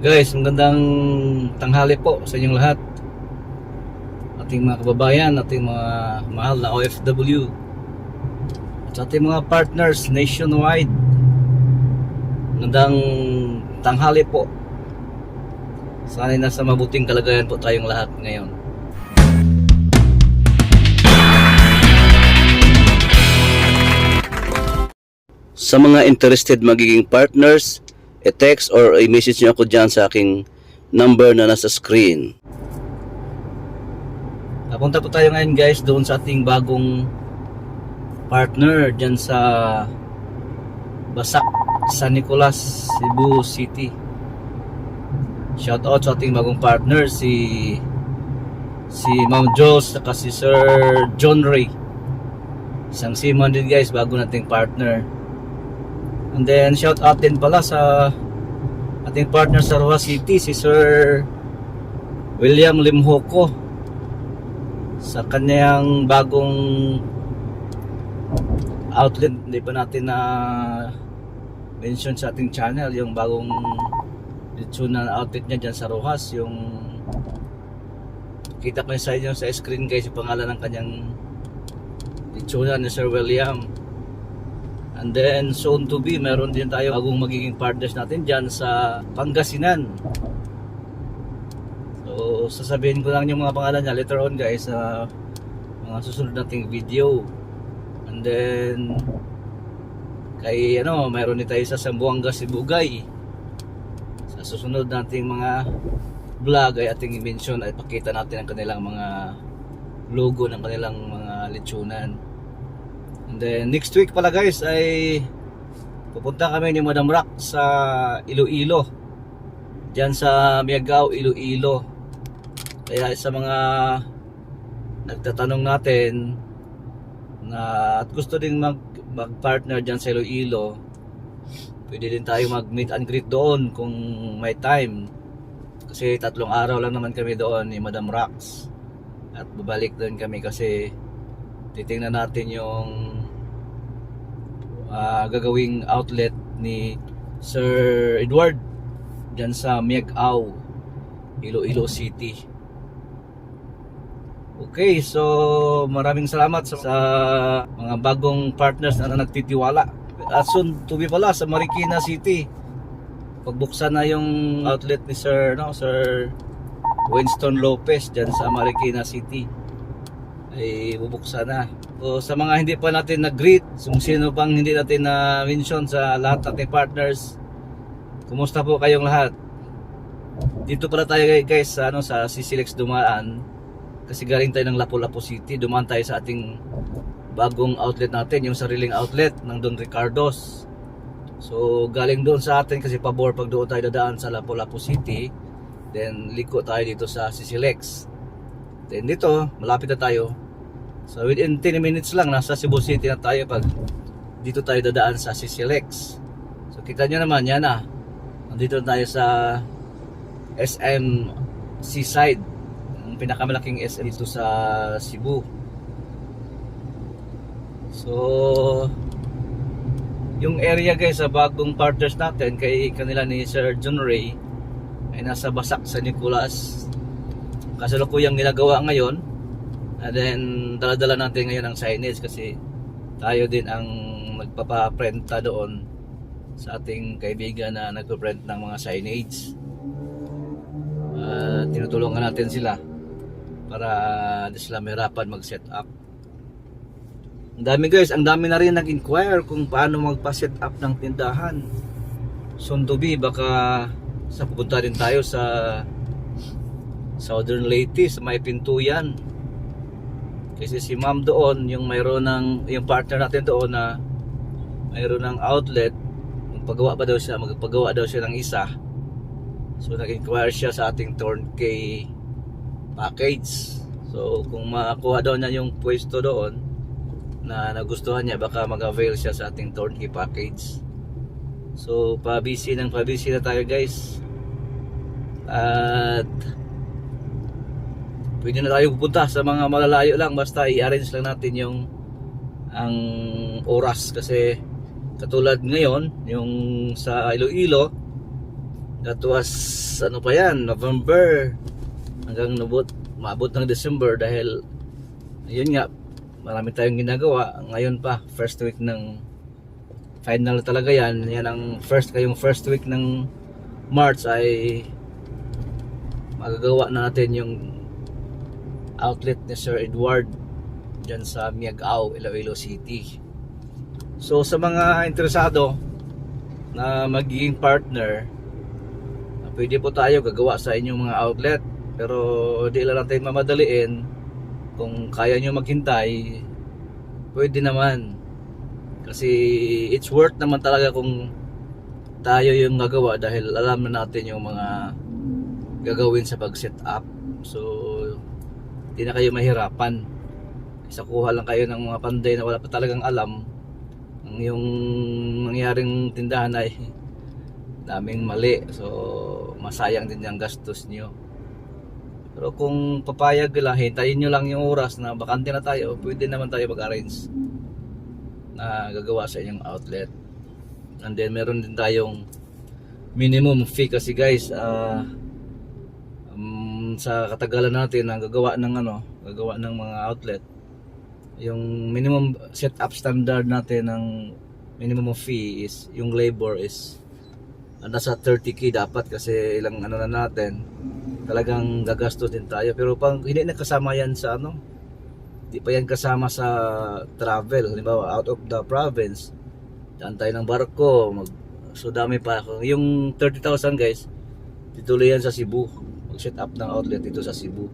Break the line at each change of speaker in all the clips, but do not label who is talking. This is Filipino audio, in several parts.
Guys, magandang tanghali po sa inyong lahat. Ating mga kababayan, ating mga mahal na OFW at sa ating mga partners nationwide. Magandang tanghali po. Sana'y nasa mabuting kalagayan po tayong lahat ngayon. Sa mga interested magiging partners, i-text or i-message nyo ako dyan sa aking number na nasa screen. Napunta po tayo ngayon guys doon sa ating bagong partner dyan sa Basak, San Nicolas, Cebu City. Shout out sa ating bagong partner si Ma'am Jos at si Sir John Ray. Isang seaman din guys, bago nating partner. And then shout out din pala sa ating partner sa Roa City, si Sir William Limhoco, sa kanyang bagong outlet. Hindi pa natin na mention sa ating channel yung bagong litsunan outlet niya dyan sa Rojas. Yung kita ko sa inyo sa screen guys yung pangalan ng kanyang litsunan ni Sir William. And then soon to be, meron din tayo bagong magiging partners natin dyan sa Pangasinan. So sasabihin ko lang yung mga pangalan niya later on guys sa mga susunod nating video. And then kay meron din tayo sa Zamboanga, Sibugay. Sa susunod nating mga vlog ay ating i-mention at pakita natin ang kanilang mga logo ng kanilang mga litsunan. And then next week pala guys ay pupunta kami ni Madam Rock sa Iloilo, diyan sa Miagao, Iloilo. Kaya sa mga nagtatanong natin na at gusto din mag-partner diyan sa Iloilo, pwede din tayo mag-meet and greet doon kung may time. Kasi 3 araw lang naman kami doon ni Madam Rox. At babalik doon kami kasi titingnan natin yung gagawing outlet ni Sir Edward dyan sa Miagao, Iloilo City. Okay, so maraming salamat sa mga bagong partners na nagtitiwala. At soon to be pala sa Marikina City, pagbuksan na yung outlet ni Sir Winston Lopez dyan sa Marikina City ay bubuksan na. So, sa mga hindi pa natin nag-greet, sino pang hindi natin na-mention sa lahat nating partners, kumusta po kayong lahat? Dito pala tayo guys sa CCLEX dumaan kasi galing tayo ng Lapu-Lapu City. Dumaan tayo sa ating bagong outlet natin, yung sariling outlet ng Don Ricardo's. So galing doon sa atin kasi pabor pag doon tayo dadaan sa Lapu-Lapu City, then liko tayo dito sa CCLEX. Then dito malapit na tayo. So within 10 minutes lang nasa Cebu City na tayo pag dito tayo dadaan sa CCLEX. So kita nyo naman yan na nandito tayo sa SM Seaside, ang pinakamalaking SM dito sa Cebu. So yung area guys sa bagong partners natin kay kanila ni Sir John Ray ay nasa Basak, San Nicolas. Kasalukuyang ginagawa ngayon. And then dala-dala natin ngayon ang signage kasi tayo din ang magpapaprenta doon sa ating kaibigan na nagpaprint ng mga signage. Tinutulungan natin sila para di sila mahirapan mag-set up. Ang dami guys, ang dami na rin nag-inquire kung paano magpa-set up ng tindahan. Soon to be, baka pupunta rin tayo sa Southern Leyte, sa may Pintuyan. Kasi si ma'am doon, yung partner natin doon na mayroon ng outlet, magpagawa daw siya ng isa. So nag-inquire siya sa ating turnkey package. So kung makakuha daw niya yung pwesto doon na nagustuhan niya, baka mag-avail siya sa ating turnkey package. So pabisi na tayo guys. At pwede na tayo pupunta sa mga malalayo lang, basta i-arrange lang natin ang oras. Kasi katulad ngayon yung sa Iloilo, That was ano pa yan, November hanggang maabot ng December dahil yun nga, marami tayong ginagawa. Ngayon pa, first week ng final talaga yan. Yan ang first week ng March ay magagawa na natin yung outlet ni Sir Edward dyan sa Miagao, Iloilo City. So sa mga interesado na magiging partner, pwede po tayo gagawa sa inyong mga outlet, pero di lang tayo mamadaliin. Kung kaya nyo maghintay, pwede naman, kasi it's worth naman talaga kung tayo yung gagawa dahil alam na natin yung mga gagawin sa pag set up. So di na kayo mahirapan, isa kuha lang kayo ng mga panday na wala pa talagang alam. Yung nangyaring tindahan ay daming mali, so masayang din yung gastos nyo. Pero kung papayag lang, hintayin nyo lang yung oras na bakante na tayo, pwede naman tayo mag-arrange na gagawa sa inyong outlet. And then meron din tayong minimum fee kasi guys, sa katagalan natin na gagawa ng mga outlet, yung minimum setup standard natin ng minimum fee is, yung labor is nasa 30k dapat, kasi ilang na natin, talagang gagastos din tayo. Pero pang hindi na kasama yan sa hindi pa yan kasama sa travel. Halimbawa out of the province, daan tayo ng barko, so dami pa. Yung 30,000 guys, tituloy yan sa Cebu, mag set up ng outlet dito sa Cebu.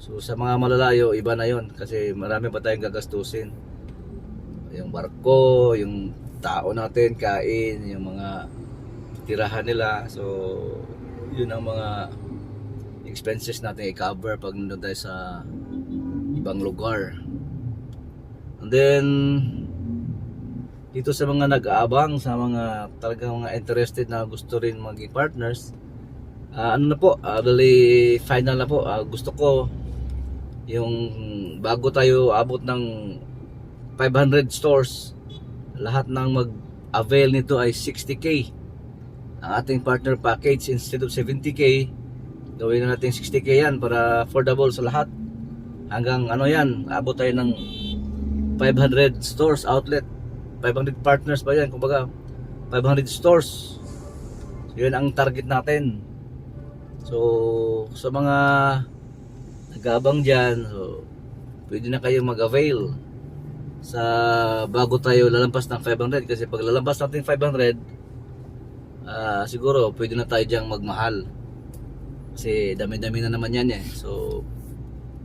So sa mga malalayo, iba na yon, kasi marami pa tayong gagastusin. Yung barko, yung tao natin, kain, yung mga tirahan nila. So yun ang mga expenses natin i-cover pag nandun tayo sa ibang lugar. And then dito sa mga nag-aabang, sa mga talagang mga interested na gusto rin maging partners, ano na po, really final na po. Gusto ko yung bago tayo abot ng 500 stores, lahat ng mag-avail nito ay 60k. Ang ating partner package, instead of 70k, gawin na natin 60k yan para affordable sa lahat. Hanggang yan, abot tayo ng 500 stores outlet, 500 partners pa yan, kumbaga 500 stores. So, yun ang target natin. So sa mga nag-aabang dyan, so pwede na kayo mag-avail sa bago tayo lalampas ng 500, kasi pag lalampas natin 500, siguro pwede na tayo dyang magmahal, kasi dami-dami na naman yan eh. So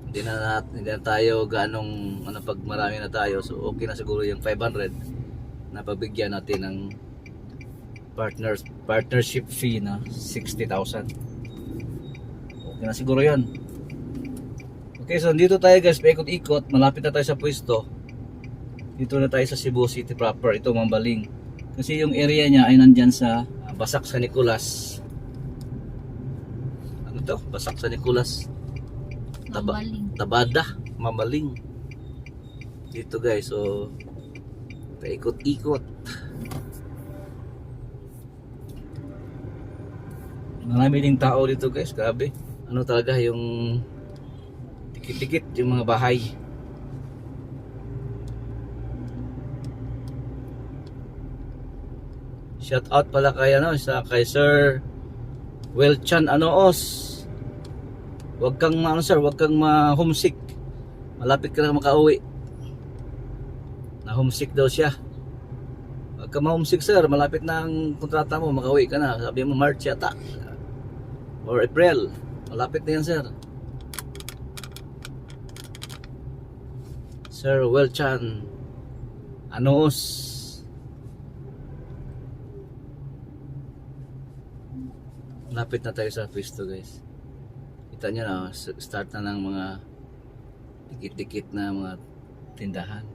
hindi na tayo ganong pag marami na tayo, so okay na siguro yung 500 na pagbigyan natin ng partnership fee na 60,000. Okay na siguro yan. Okay, so dito tayo guys, paikot-ikot, malapit na tayo sa pwesto. Dito na tayo sa Cebu City proper, ito Mambaling, kasi yung area niya ay nandyan sa Basak San Nicolas. Ano to? Basak San Nicolas, Tabada, Mambaling. Dito guys, so paikot-ikot. Marami ding tao dito guys, grabe. Ano talaga, yung dikit-dikit yung mga bahay. Shout out pala kay kay Sir Welchan Anoos. Wag kang wag kang ma-homesick. Malapit ka na makauwi. Na homesick daw siya. Wag kang ma-homesick sir, malapit na ang kontrata mo, makauwi ka na. Sabi mo March yata or April. Malapit na yan sir. Sir Welchan Anoos. Lapit na tayo sa pwesto guys. Kita nyo na, start na ng mga dikit-dikit na mga tindahan.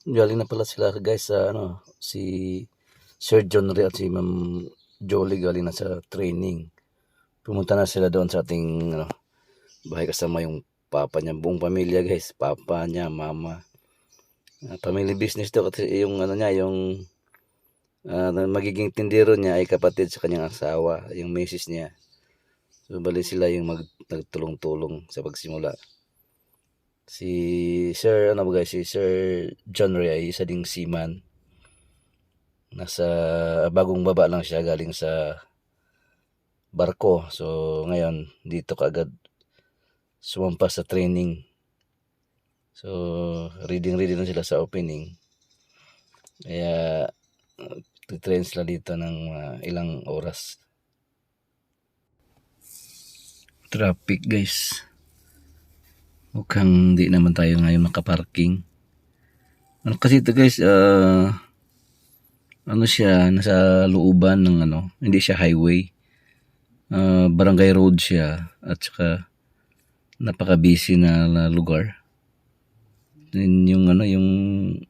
Galing na pala sila guys sa si Sir John Ray at si Ma'am Jolie, galing na sa training. Pumunta na sila doon sa ating bahay, kasama yung papa niya, buong pamilya guys, papa niya, mama, Family business daw kasi yung ano niya, yung magiging tindero niya ay kapatid sa kanyang asawa, yung misis niya. So bali sila yung nagtulong-tulong sa pagsimula. Si Sir ano ba guys, si Sir John Ray ay isa ding seaman. Nasa bagong baba lang siya galing sa barko. So ngayon dito kaagad sumampa sa training. So ready na sila sa opening. Kaya train sila dito ng ilang oras. Traffic guys. Mukhang di naman tayo ngayon makaparking. Ano kasi ito guys, ano siya, nasa looban ng ano, hindi siya highway. Barangay road siya at saka napaka-busy na lugar. Yung ano, yung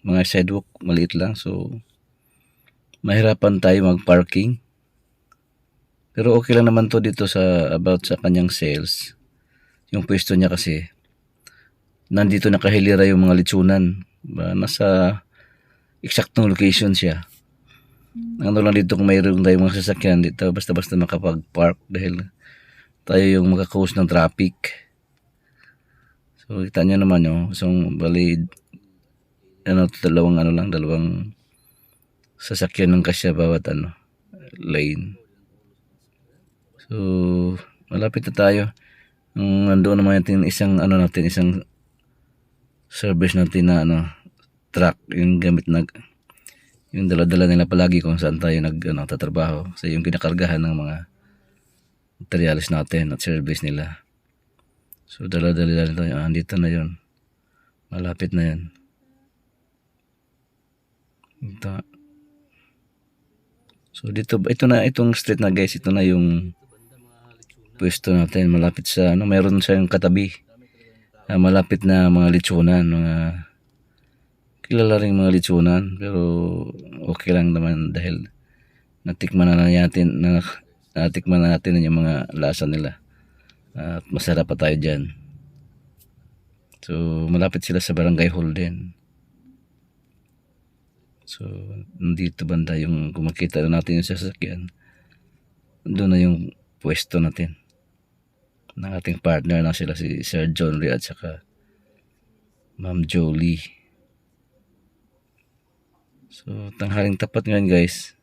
mga sidewalk maliit lang, so mahirapan tayo mag-parking. Pero okay lang naman to dito sa about sa kanyang sales. Yung pwesto niya kasi nandito nakahilira yung mga litsunan. Nasa eksaktong location siya. Ano lang dito kung mayroon tayong mga sasakyan dito basta-basta makapag-park dahil tayo yung makakause ng traffic. So kita nyo naman yun. So bali dalawang sasakyan ng kasya bawat lane. So malapit na tayo. Nandoon naman natin isang isang service natin na truck yung gamit yung dala-dala nila palagi kung saan tayo tatrabaho. So yung kinakargahan ng mga materials natin at service nila. So dala-dala nito, andito na yun. Malapit na yan. Ito. So dito, itong street na guys, ito na yung pwesto natin. Malapit sa, mayroon siyang katabi. Malapit na mga litsunan, mga kilala rin mga litsunan. Pero okay lang naman dahil natikman na natin yung mga lasa nila. At masarap pa tayo dyan. So malapit sila sa barangay hall din. So nandito banda yung kung makita na natin yung sasakyan, doon na yung pwesto natin ng ating partner na sila si Sir John Ray at saka Ma'am Jolie. So tanghaling tapat ngayon guys.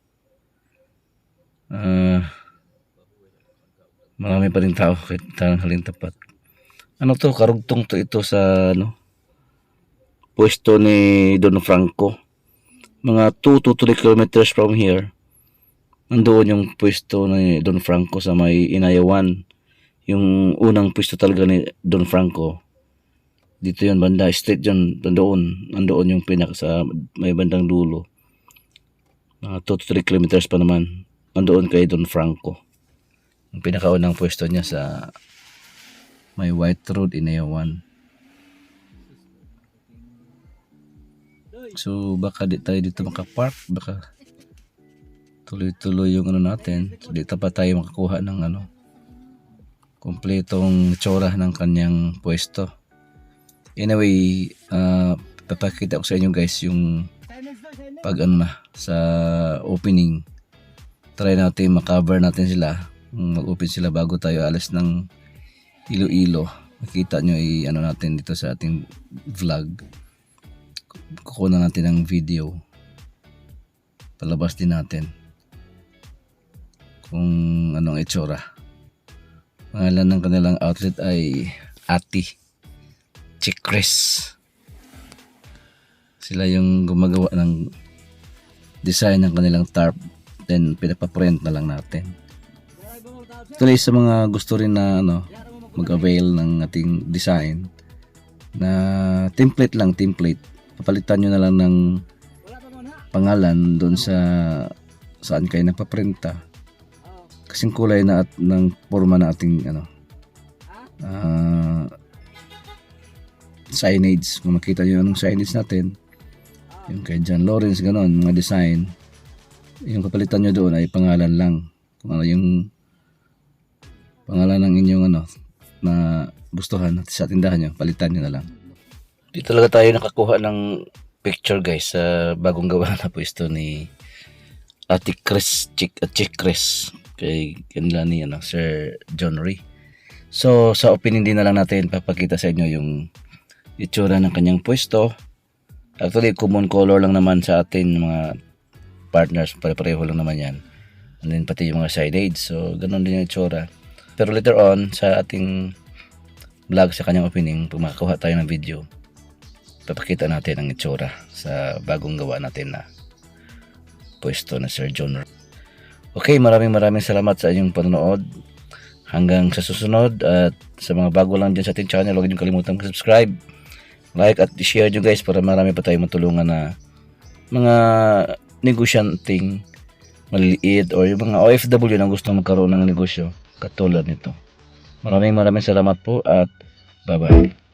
Marami pa rin tao kahit tanghaling tapat. Karugtong to ito sa pwesto ni Don Franco. Mga 2 to 3 kilometers from here, nandoon yung pwesto ni Don Franco sa may Inayawan. Yung unang pwesto talaga ni Don Franco. Dito yun banda, straight yun, nandoon yung sa may bandang dulo. Mga 2 to 3 kilometers pa naman, nandoon kay Don Franco. Yung pinakaunang pwesto niya sa may White Road, Inayawan. So baka di tayo dito makapark, baka tuloy-tuloy yung natin. So dito pa tayo makakuha ng kompletong tsura ng kanyang pwesto. Anyway, papakita ko sa inyo guys yung pag sa opening. Try natin makover natin sila. Mag-open sila bago tayo alis ng Iloilo. Makita nyo natin dito sa ating vlog. Kukuha natin ng video, palabas din natin kung anong itsura. Pangalan ng kanilang outlet ay Ati Chikres. Sila yung gumagawa ng design ng kanilang tarp, then pinapaprint na lang natin. Tuloy sa mga gusto rin na mag-avail ng ating design na template, papalitan nyo na lang ng pangalan doon sa saan kayo nagpaprinta, kasing kulay na at ng forma na ating signage. Kung makita nyo anong signage natin, yung kay John Lawrence, ganon, mga design, yung papalitan nyo doon ay pangalan lang, kung ano yung pangalan ng inyong na gustuhan sa tindahan nyo, palitan nyo na lang. Di talaga tayo nakakuha ng picture guys sa bagong gawa na pwesto ni Ate Chris, Chick Chris kay kanila ni Sir John Ray. So sa opinion din na lang natin papakita sa inyo yung itsura ng kanyang pwesto. Actually common color lang naman sa atin mga partners, pare-pareho lang naman yan. And then pati yung mga side aids, so ganun din yung itsura. Pero later on sa ating vlog sa kanyang opening, pag makakuha tayo ng video, papakita natin ang itsura sa bagong gawa natin na pwesto na Sir John. Okay, maraming salamat sa inyong panonood. Hanggang sa susunod, at sa mga bago lang dyan sa ating channel, huwag niyong kalimutan mag-subscribe, like at share nyo guys para marami pa tayong matulungan na mga negosyanting maliliit or yung mga OFW na gusto magkaroon ng negosyo katulad nito. Maraming salamat po at bye bye.